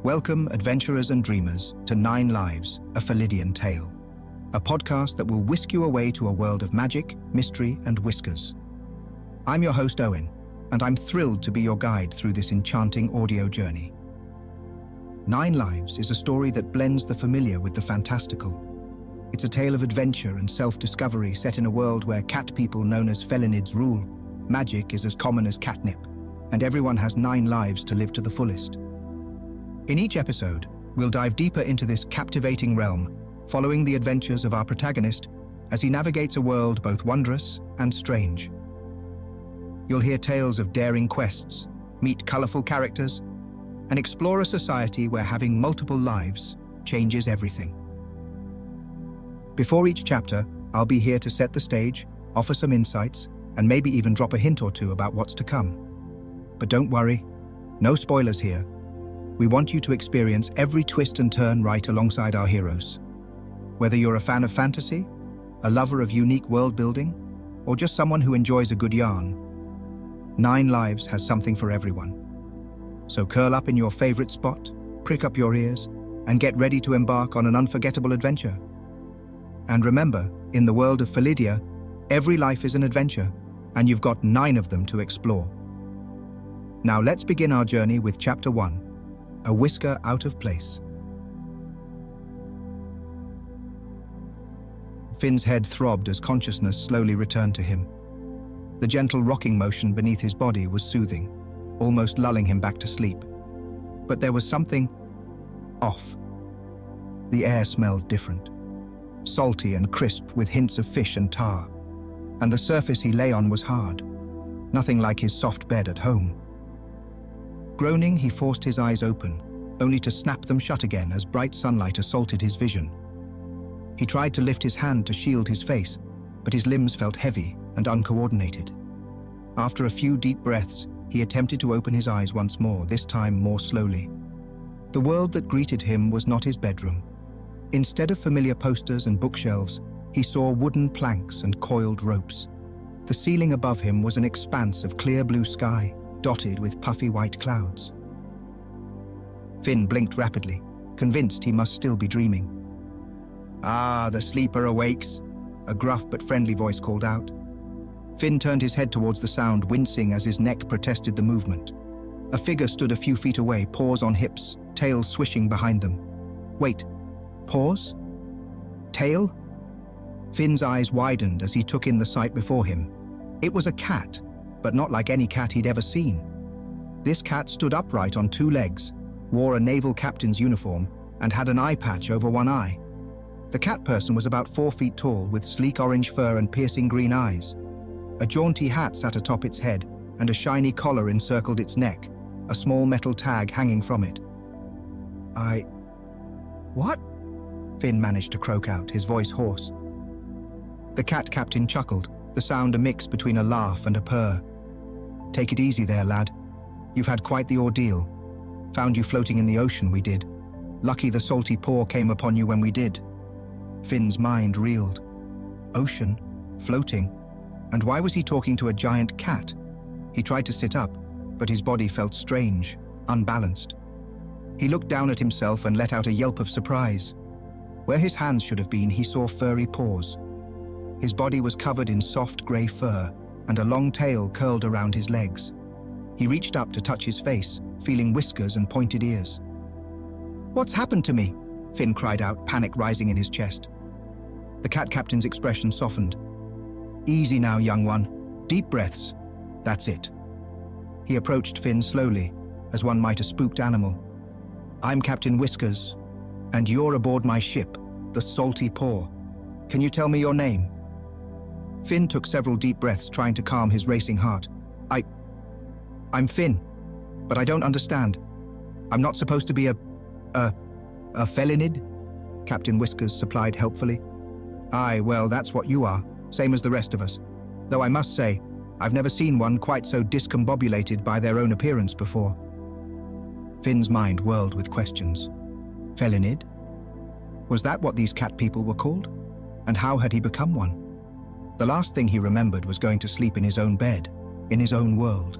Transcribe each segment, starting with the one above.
Welcome, adventurers and dreamers, to 9 Lives, a Felidian Tale, a podcast that will whisk you away to a world of magic, mystery, and whiskers. I'm your host, Owen, and I'm thrilled to be your guide through this enchanting audio journey. 9 Lives is a story that blends the familiar with the fantastical. It's a tale of adventure and self-discovery set in a world where cat people known as felinids rule. Magic is as common as catnip, and everyone has 9 lives to live to the fullest. In each episode, we'll dive deeper into this captivating realm, following the adventures of our protagonist as he navigates a world both wondrous and strange. You'll hear tales of daring quests, meet colorful characters, and explore a society where having multiple lives changes everything. Before each chapter, I'll be here to set the stage, offer some insights, and maybe even drop a hint or two about what's to come. But don't worry, no spoilers here. We want you to experience every twist and turn right alongside our heroes. Whether you're a fan of fantasy, a lover of unique world building, or just someone who enjoys a good yarn, 9 Lives has something for everyone. So curl up in your favorite spot, prick up your ears, and get ready to embark on an unforgettable adventure. And remember, in the world of Felidia, every life is an adventure, and you've got 9 of them to explore. Now let's begin our journey with Chapter 1. A whisker out of place. Finn's head throbbed as consciousness slowly returned to him. The gentle rocking motion beneath his body was soothing, almost lulling him back to sleep. But there was something off. The air smelled different, salty and crisp with hints of fish and tar, and the surface he lay on was hard, nothing like his soft bed at home. Groaning, he forced his eyes open, only to snap them shut again as bright sunlight assaulted his vision. He tried to lift his hand to shield his face, but his limbs felt heavy and uncoordinated. After a few deep breaths, he attempted to open his eyes once more, this time more slowly. The world that greeted him was not his bedroom. Instead of familiar posters and bookshelves, he saw wooden planks and coiled ropes. The ceiling above him was an expanse of clear blue sky, dotted with puffy white clouds. Finn blinked rapidly, convinced he must still be dreaming. "Ah, the sleeper awakes," a gruff but friendly voice called out. Finn turned his head towards the sound, wincing as his neck protested the movement. A figure stood a few feet away, paws on hips, tail swishing behind them. Wait, paws? Tail? Finn's eyes widened as he took in the sight before him. It was a cat, but not like any cat he'd ever seen. This cat stood upright on 2 legs, wore a naval captain's uniform, and had an eye patch over one eye. The cat person was about 4 feet tall, with sleek orange fur and piercing green eyes. A jaunty hat sat atop its head, and a shiny collar encircled its neck, a small metal tag hanging from it. What? Finn managed to croak out, his voice hoarse. The cat captain chuckled, the sound a mix between a laugh and a purr. "Take it easy there, lad. You've had quite the ordeal. Found you floating in the ocean, we did. Lucky the salty paw came upon you when we did." Finn's mind reeled. Ocean? Floating? And why was he talking to a giant cat? He tried to sit up, but his body felt strange, unbalanced. He looked down at himself and let out a yelp of surprise. Where his hands should have been, he saw furry paws. His body was covered in soft grey fur, and a long tail curled around his legs. He reached up to touch his face, feeling whiskers and pointed ears. "What's happened to me?" Finn cried out, panic rising in his chest. The cat captain's expression softened. "Easy now, young one. Deep breaths. That's it." He approached Finn slowly, as one might a spooked animal. "I'm Captain Whiskers, and you're aboard my ship, the Salty Paw. Can you tell me your name?" Finn took several deep breaths, trying to calm his racing heart. I'm Finn, but I don't understand. I'm not supposed to be a felinid?" Captain Whiskers supplied helpfully. "Aye, well, that's what you are, same as the rest of us. Though I must say, I've never seen one quite so discombobulated by their own appearance before." Finn's mind whirled with questions. Felinid? Was that what these cat people were called? And how had he become one? The last thing he remembered was going to sleep in his own bed, in his own world.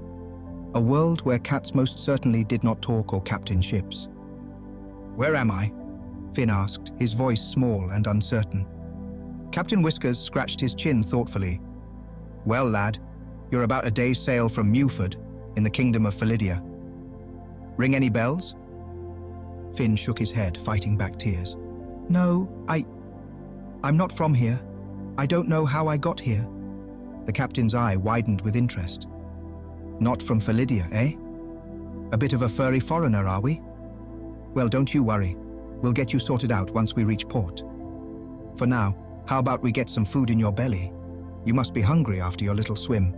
A world where cats most certainly did not talk or captain ships. "Where am I?" Finn asked, his voice small and uncertain. Captain Whiskers scratched his chin thoughtfully. "Well, lad, you're about a day's sail from Mewford, in the kingdom of Felidia. Ring any bells?" Finn shook his head, fighting back tears. "No, I'm not from here. I don't know how I got here." The captain's eye widened with interest. "Not from Felidia, eh? A bit of a furry foreigner, are we? Well, don't you worry. We'll get you sorted out once we reach port. For now, how about we get some food in your belly? You must be hungry after your little swim."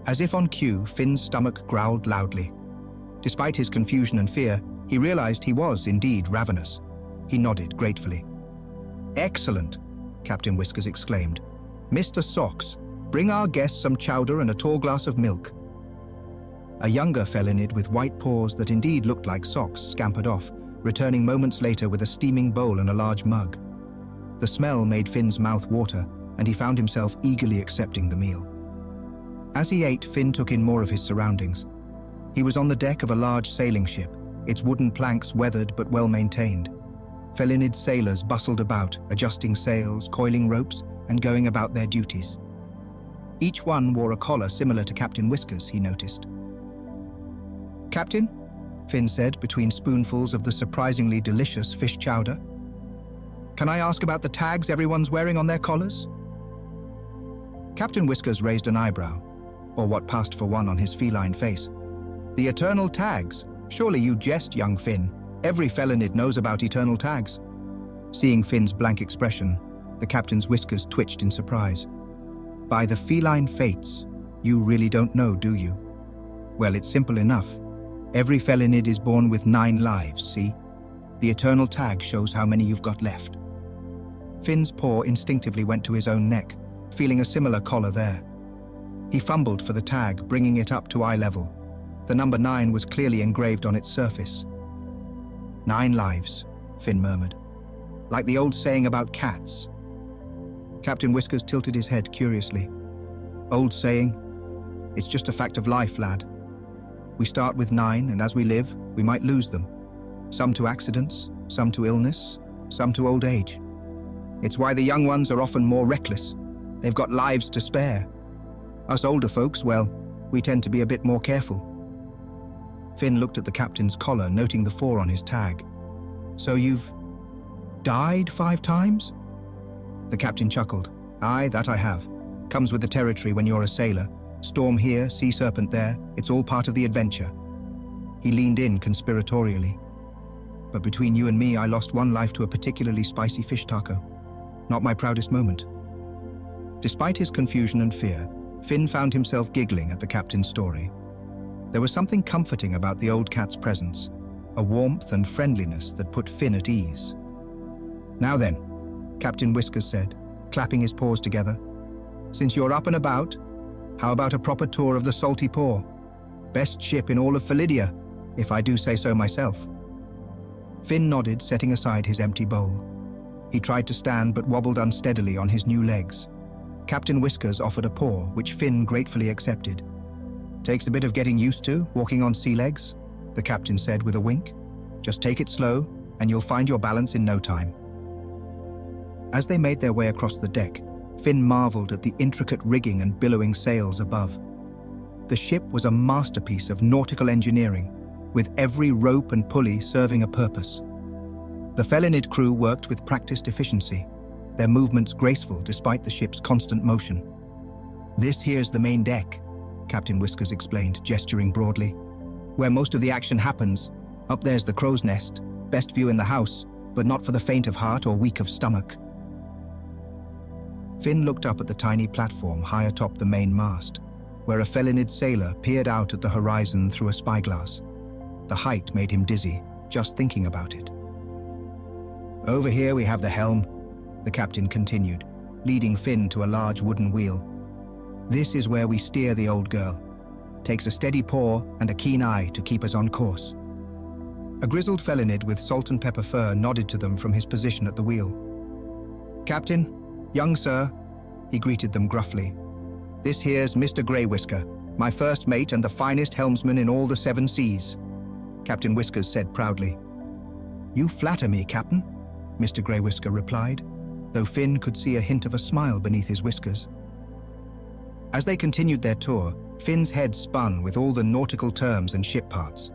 As if on cue, Finn's stomach growled loudly. Despite his confusion and fear, he realized he was indeed ravenous. He nodded gratefully. "Excellent," Captain Whiskers exclaimed. "Mr. Socks, bring our guests some chowder and a tall glass of milk." A younger Felinid with white paws that indeed looked like socks scampered off, returning moments later with a steaming bowl and a large mug. The smell made Finn's mouth water, and he found himself eagerly accepting the meal. As he ate, Finn took in more of his surroundings. He was on the deck of a large sailing ship, its wooden planks weathered but well-maintained. Felinid sailors bustled about, adjusting sails, coiling ropes, and going about their duties. Each one wore a collar similar to Captain Whiskers, he noticed. "Captain," Finn said between spoonfuls of the surprisingly delicious fish chowder, "can I ask about the tags everyone's wearing on their collars?" Captain Whiskers raised an eyebrow, or what passed for one on his feline face. "The eternal tags? Surely you jest, young Finn. Every Felinid knows about eternal tags." Seeing Finn's blank expression, the captain's whiskers twitched in surprise. "By the feline fates, you really don't know, do you? Well, it's simple enough. Every Felinid is born with 9 lives, see? The eternal tag shows how many you've got left." Finn's paw instinctively went to his own neck, feeling a similar collar there. He fumbled for the tag, bringing it up to eye level. The number 9 was clearly engraved on its surface. "9 lives," Finn murmured. "Like the old saying about cats." Captain Whiskers tilted his head curiously. "Old saying? It's just a fact of life, lad. We start with 9, and as we live, we might lose them. Some to accidents, some to illness, some to old age. It's why the young ones are often more reckless. They've got lives to spare. Us older folks, well, we tend to be a bit more careful." Finn looked at the captain's collar, noting the 4 on his tag. "So you've died 5 times?" The captain chuckled. "Aye, that I have. Comes with the territory when you're a sailor. Storm here, sea serpent there, it's all part of the adventure." He leaned in conspiratorially. "But between you and me, I lost 1 life to a particularly spicy fish taco. Not my proudest moment." Despite his confusion and fear, Finn found himself giggling at the captain's story. There was something comforting about the old cat's presence, a warmth and friendliness that put Finn at ease. "Now then," Captain Whiskers said, clapping his paws together, "since you're up and about, how about a proper tour of the Salty Paw? Best ship in all of Felidia, if I do say so myself." Finn nodded, setting aside his empty bowl. He tried to stand but wobbled unsteadily on his new legs. Captain Whiskers offered a paw, which Finn gratefully accepted. "Takes a bit of getting used to, walking on sea legs," the captain said with a wink. "Just take it slow, and you'll find your balance in no time." As they made their way across the deck, Finn marveled at the intricate rigging and billowing sails above. The ship was a masterpiece of nautical engineering, with every rope and pulley serving a purpose. The Felinid crew worked with practiced efficiency, their movements graceful despite the ship's constant motion. "This here's the main deck," Captain Whiskers explained, gesturing broadly. "Where most of the action happens. Up there's the crow's nest, best view in the house, but not for the faint of heart or weak of stomach." Finn looked up at the tiny platform high atop the main mast, where a Felinid sailor peered out at the horizon through a spyglass. The height made him dizzy, just thinking about it. "Over here we have the helm," the captain continued, leading Finn to a large wooden wheel. "This is where we steer the old girl. Takes a steady paw and a keen eye to keep us on course." A grizzled Felinid with salt and pepper fur nodded to them from his position at the wheel. "Captain, young sir," he greeted them gruffly. "This here's Mr. Grey Whisker, my first mate and the finest helmsman in all the 7 seas," Captain Whiskers said proudly. "You flatter me, Captain," Mr. Grey Whisker replied, though Finn could see a hint of a smile beneath his whiskers. As they continued their tour, Finn's head spun with all the nautical terms and ship parts.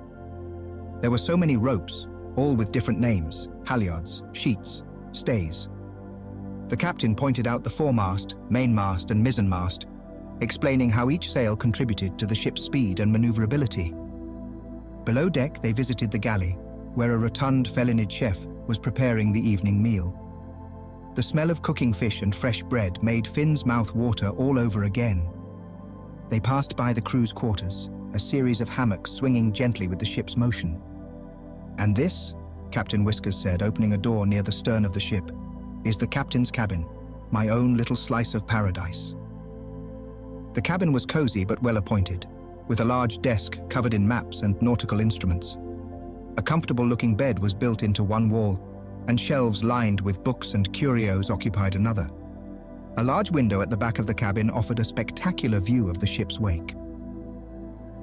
There were so many ropes, all with different names: halyards, sheets, stays. The captain pointed out the foremast, mainmast, and mizzenmast, explaining how each sail contributed to the ship's speed and maneuverability. Below deck, they visited the galley, where a rotund Felinid chef was preparing the evening meal. The smell of cooking fish and fresh bread made Finn's mouth water all over again. They passed by the crew's quarters, a series of hammocks swinging gently with the ship's motion. "And this," Captain Whiskers said, opening a door near the stern of the ship, "is the captain's cabin, my own little slice of paradise." The cabin was cozy but well-appointed, with a large desk covered in maps and nautical instruments. A comfortable-looking bed was built into one wall, and shelves lined with books and curios occupied another. A large window at the back of the cabin offered a spectacular view of the ship's wake.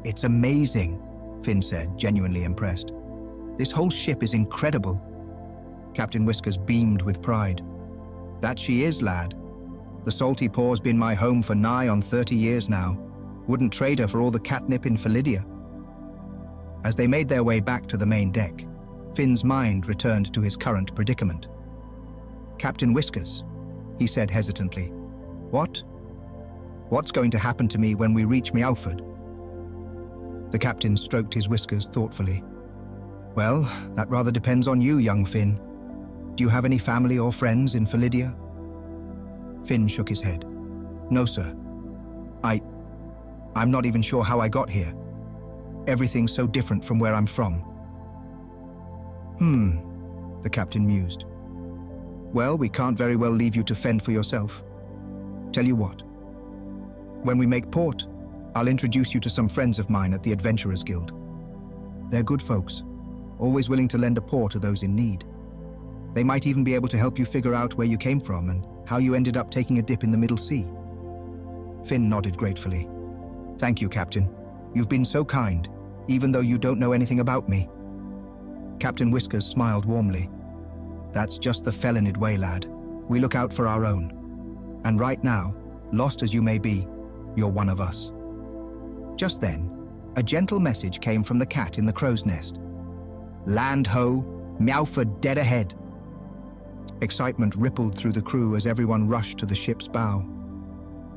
"It's amazing," Finn said, genuinely impressed. "This whole ship is incredible." Captain Whiskers beamed with pride. "That she is, lad. The Salty Paw's been my home for nigh on 30 years now. Wouldn't trade her for all the catnip in Felidia." As they made their way back to the main deck, Finn's mind returned to his current predicament. "Captain Whiskers," he said hesitantly. What's going to happen to me when we reach Meowford?" The captain stroked his whiskers thoughtfully. "Well, that rather depends on you, young Finn. Do you have any family or friends in Felidia?" Finn shook his head. "No, sir. I'm not even sure how I got here. Everything's so different from where I'm from." The captain mused. "Well, we can't very well leave you to fend for yourself. Tell you what. When we make port, I'll introduce you to some friends of mine at the Adventurers Guild. They're good folks, always willing to lend a paw to those in need. They might even be able to help you figure out where you came from and how you ended up taking a dip in the Middle Sea." Finn nodded gratefully. "Thank you, Captain. You've been so kind, even though you don't know anything about me." Captain Whiskers smiled warmly. "That's just the Felinid way, lad. We look out for our own. And right now, lost as you may be, you're one of us." Just then, a gentle message came from the cat in the crow's nest. "Land ho, Meowford dead ahead." Excitement rippled through the crew as everyone rushed to the ship's bow.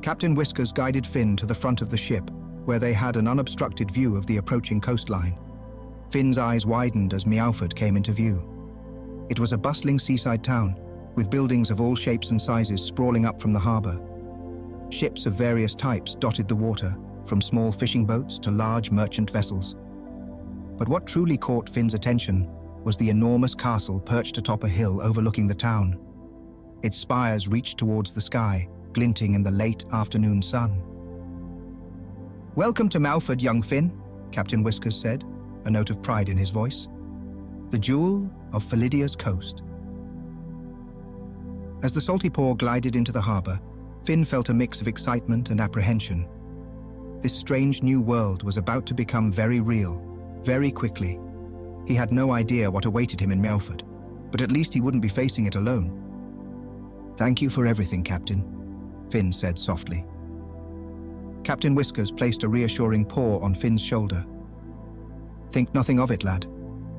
Captain Whiskers guided Finn to the front of the ship, where they had an unobstructed view of the approaching coastline. Finn's eyes widened as Meowford came into view. It was a bustling seaside town, with buildings of all shapes and sizes sprawling up from the harbour. Ships of various types dotted the water, from small fishing boats to large merchant vessels. But what truly caught Finn's attention was the enormous castle perched atop a hill overlooking the town. Its spires reached towards the sky, glinting in the late afternoon sun. "Welcome to Meowford, young Finn," Captain Whiskers said, a note of pride in his voice. "The jewel of Felidia's coast." As the Salty Paw glided into the harbour, Finn felt a mix of excitement and apprehension. This strange new world was about to become very real, very quickly. He had no idea what awaited him in Meowford, but at least he wouldn't be facing it alone. "Thank you for everything, Captain," Finn said softly. Captain Whiskers placed a reassuring paw on Finn's shoulder. "Think nothing of it, lad.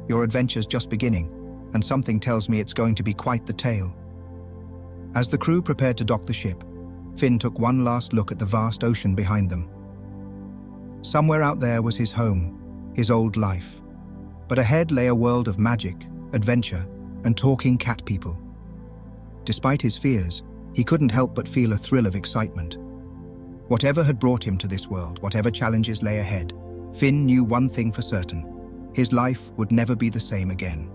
Your adventure's just beginning, and something tells me it's going to be quite the tale." As the crew prepared to dock the ship, Finn took one last look at the vast ocean behind them. Somewhere out there was his home, his old life. But ahead lay a world of magic, adventure, and talking cat people. Despite his fears, he couldn't help but feel a thrill of excitement. Whatever had brought him to this world, whatever challenges lay ahead, Finn knew one thing for certain: his life would never be the same again.